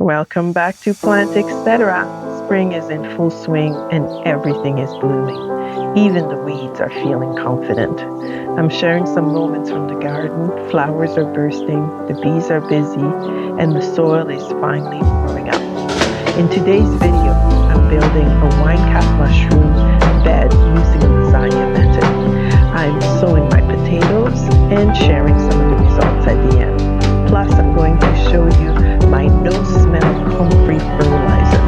Welcome back to Plant Etc. Spring is in full swing and everything is blooming. Even the weeds are feeling confident. I'm sharing some moments from the garden. Flowers are bursting, the bees are busy, and the soil is finally warming up. In today's video, I'm building a wine cap mushroom bed using a lasagna method. I'm sowing my potatoes and sharing some of the results at the end. Plus, I'm going to show you my no-smell Comfrey fertilizer.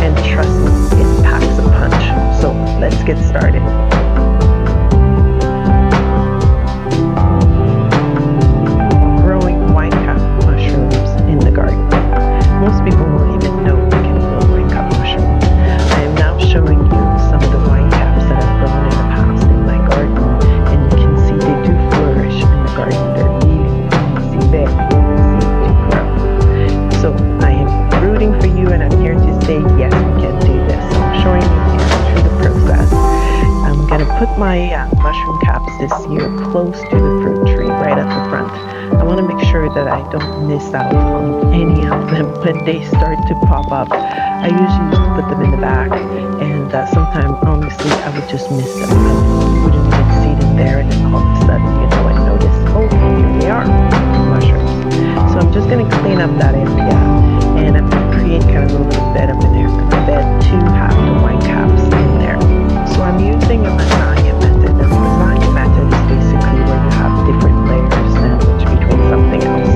And trust me, it packs a punch. So let's get started. Growing wine cap mushrooms in the garden. Most people won't even know they can grow wine cap mushrooms. I am now showing you some of the wine caps that I've grown in the past in my garden. And you can see they do flourish in the garden. They're really easy, very easy to grow. So I am rooting for you, and I'm here to say yes, we can do this. So I'm showing you here through the process. I'm going to put my mushroom caps this year close to the fruit tree, right at the front. I want to make sure that I don't miss out on any of them when they start to pop up. I usually used to put them in the back, and sometimes, honestly, I would just miss them. I wouldn't even see them there, and then all of a sudden, I notice, oh, here they are, mushrooms. So I'm just going to clean up that area, and I'm going to create kind of a little bed up in there for the bed to have the wine caps in there. So I'm using a lasagna method. The lasagna method is basically where you have different layers sandwiched between something else.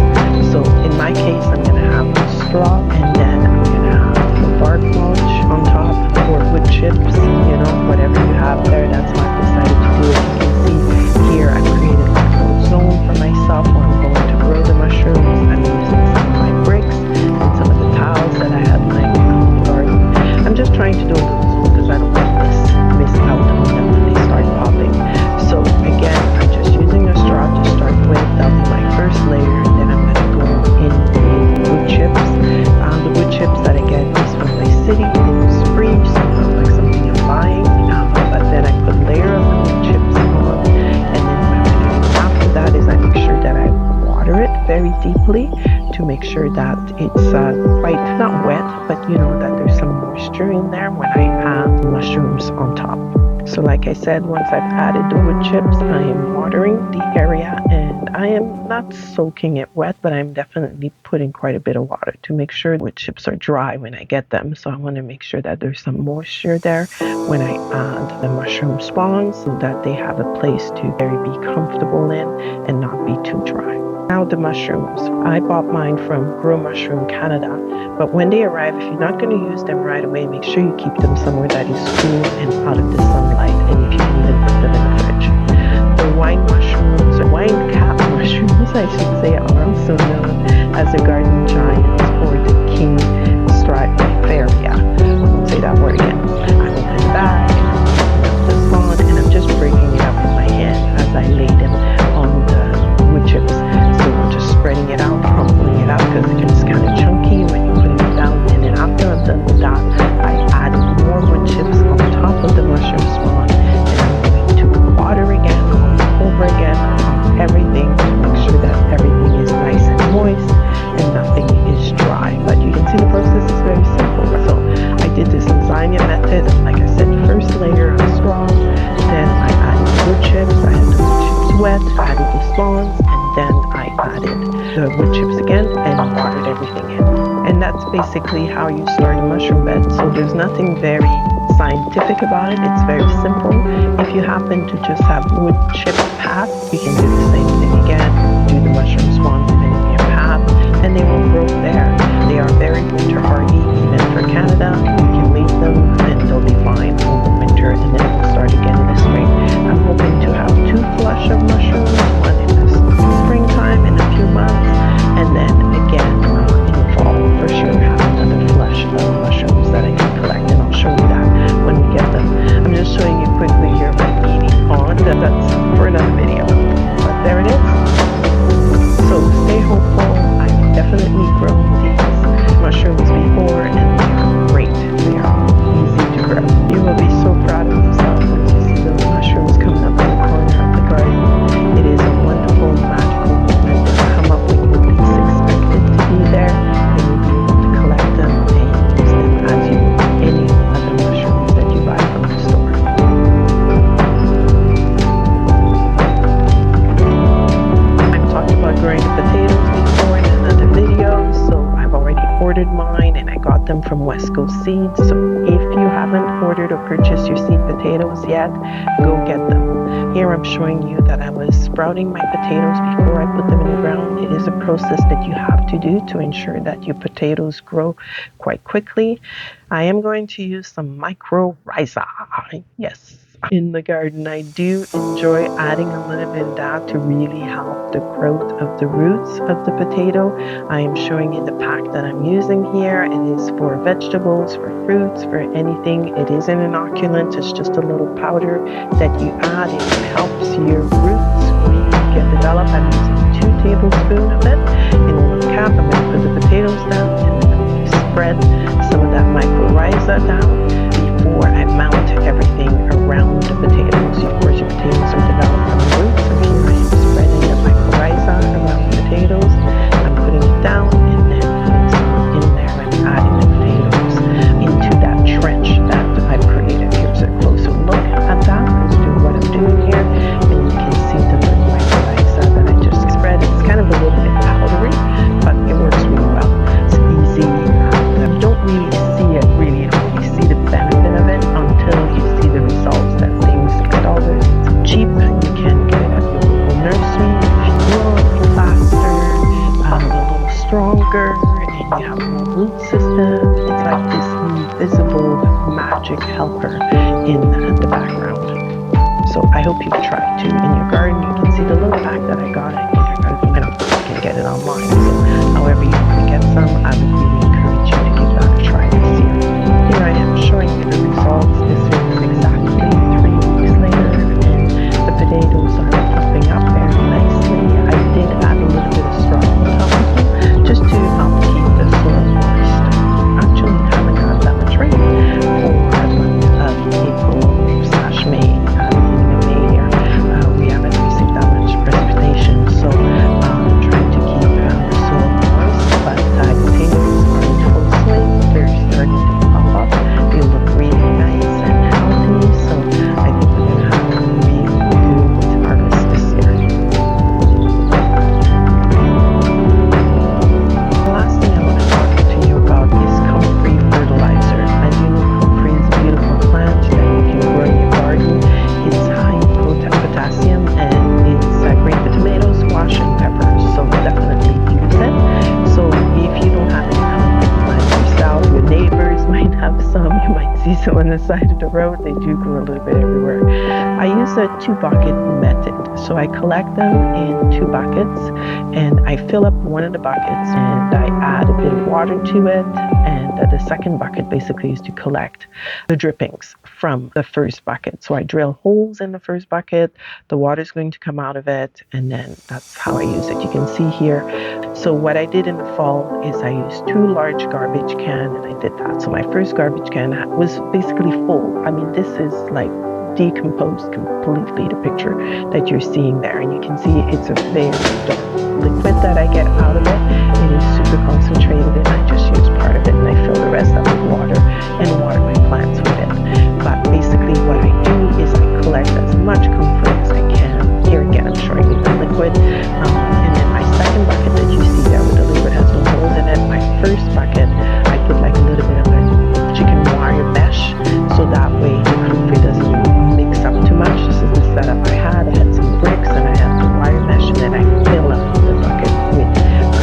So in my case, I'm going to have the straw, and then I'm going to have the bark mulch on top, or wood chips, whatever you have there. That's how I've decided to do it. You can see here I've created a little zone for myself where I'm going to grow the mushrooms. I'm using some of my bricks and some of the tiles that I had laying around the garden. I'm just trying to do a little zone because I don't want to miss out on them when they start popping. So again, I'm just using a straw to start with. That'll be my first layer, and then I'm going to go in with wood chips. The wood chips that I get is from my city. It's free, so it's not like something I'm buying. But then I put a layer of the wood chips on, and then what I'm going to do after that is I make sure that I water it very deeply to make sure that it's quite not wet, but that there's some moisture in there when I add the mushrooms on top. So like I said, once I've added the wood chips, I am watering the area, and I am not soaking it wet, but I'm definitely putting quite a bit of water to make sure wood chips are dry when I get them. So I want to make sure that there's some moisture there when I add the mushroom spawns, so that they have a place to be comfortable in and not be too dry. Now the mushrooms. I bought mine from Grow Mushroom Canada, but when they arrive, if you're not going to use them right away, make sure you keep them somewhere that is cool and out of the sunlight, and if you can even put them in the fridge. The wine mushrooms, or wine cap mushrooms, I should say, are also known as the garden giants or the king striped Fertilizer. I won't say that word again. I open the bag, the spawn, and I'm just breaking it up in my hand as I lay them on the wood chips. So I'm just spreading it out, crumbling it out, because it's kind of chunky when you put it down. And then after I'm done with that, I add more wood chips on top of the mushroom spawn, and I'm going to water again, over again, on everything to make sure that everything is nice and moist and nothing is dry. But you can see the process is very simple. So I did this lasagna method. Like I said, first layer of straw, then I added wood chips. I had the wood chips wet, I added the spawns, and then I added the wood chips again and watered everything in. And that's basically how you start a mushroom bed. So there's nothing very scientific about it. It's very simple. If you happen to just have wood chip path, you can do the same thing again. Do the mushroom spawn within your path, and they will grow there. They are very winter hardy, even for Canada. You can leave them and they'll be fine over winter, and then we'll start again in the spring. I'm hoping to have 2 flush of mushrooms, one in the springtime in a few months, and then again in the fall for sure have another flush of mushrooms that I can collect, and I'll show you that when we get them. I'm just showing you quickly here my meaty pond. That's for another video, but there it is. So stay hopeful. I've definitely grown these ordered mine, and I got them from West Coast Seeds. So if you haven't ordered or purchased your seed potatoes yet, go get them. Here I'm showing you that I was sprouting my potatoes before I put them in the ground. It is a process that you have to do to ensure that your potatoes grow quite quickly. I am going to use some mycorrhiza. Yes. In the garden, I do enjoy adding a little bit of that to really help the growth of the roots of the potato. I am showing you the pack that I'm using here. It is for vegetables, for fruits, for anything. It is an inoculant. It's just a little powder that you add. It helps your roots really get developed. I'm using 2 tablespoons of it in a little cap. I'm going to put the potatoes down and then I'm going to spread some of that mycorrhiza down before I mount everything around the potatoes. Of course, your potatoes are developed from the roots, so here I am spreading the mycorrhiza around the potatoes. I'm putting it down and then putting some in there and adding the potatoes into that trench that I've created. Here's a closer look at that as to what I'm doing here, and you can see the little mycorrhiza that I just spread. It's kind of a little bit powdery, but it works really well. It's easy. You don't really see it, you don't really see the benefit of it until you see the results that things get all this cheap. You can get it at your local nursery. If you grow faster, a little stronger, and you have more root system, it's like this invisible magic helper in the background. So I hope you try it too in your garden. You can see the little pack that I got. I know you can get it online. So however you want to get some, I would really encourage you to give that a try this year. Here I am showing you the results. This is exactly 3 weeks later, and the potatoes are popping up very nicely. I did add a little bit of straw on top of them just to help keep the soil moist. Actually, haven't got that much rain for the month of April/May, beginning of May here. We haven't received that much precipitation, so I'm trying to keep the soil moist, but potatoes are in full swing. They're starting to pop up. They look really nice and healthy, so I think we're going to have a really good harvest this year. The last thing I want to talk to you about is Comfrey fertilizer. As you know, Comfrey is a beautiful plant that you can grow in your garden. It's high in potassium and it's great for tomatoes, squash, and peppers, so definitely use it. So if you don't have any Comfrey plants yourself, your neighbors might have some. You might see some on the side of the road. They do grow a little bit everywhere. I use a 2-bucket method. So I collect them in 2 buckets and I fill up one of the buckets and I add a bit of water to it, and the second bucket basically is to collect the drippings from the first bucket. So I drill holes in the first bucket, the water is going to come out of it, and then that's how I use it. You can see here. So what I did in the fall is I used 2 large garbage cans, and I did that. So my first garbage can was basically full. I mean, this is like decomposed completely, the picture that you're seeing there, and you can see it's a very dark liquid that I get out of it. It is super concentrated, and I just use part of it and I fill the rest up with water and water my plants with it. But basically what I do is I collect as much Comfrey as I can. Here again I'm showing you the liquid, and then my second bucket that you see there with the liquid has no holes in it. My first bucket I put like a little bit of a chicken wire mesh, so that way the Comfrey doesn't mix up too much. This is the setup I had. I had some bricks and I had the wire mesh, and then I fill up the bucket with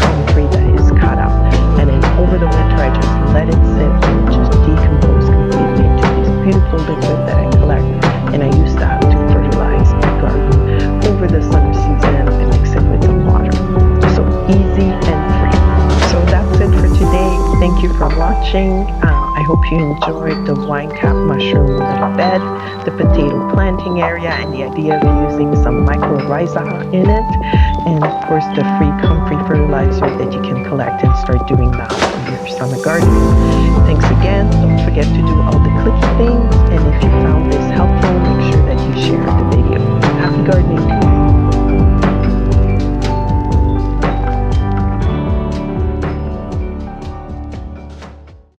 Comfrey that is cut up. And then over the winter I just let it sit and it just decompose completely into this beautiful liquid that I collect, and I use that to fertilize my garden over the summer season and mix it with some water. So easy and free. So that's it for today. Thank you for watching. I hope you enjoyed the wine cap mushroom little bed, the potato planting area, and the idea of using some mycorrhiza in it, and of course the free Comfrey fertilizer that you can collect and start doing now for your summer garden. Thanks again. Don't forget to do all the clicky things, and if you found this helpful, make sure that you share the video. Happy gardening.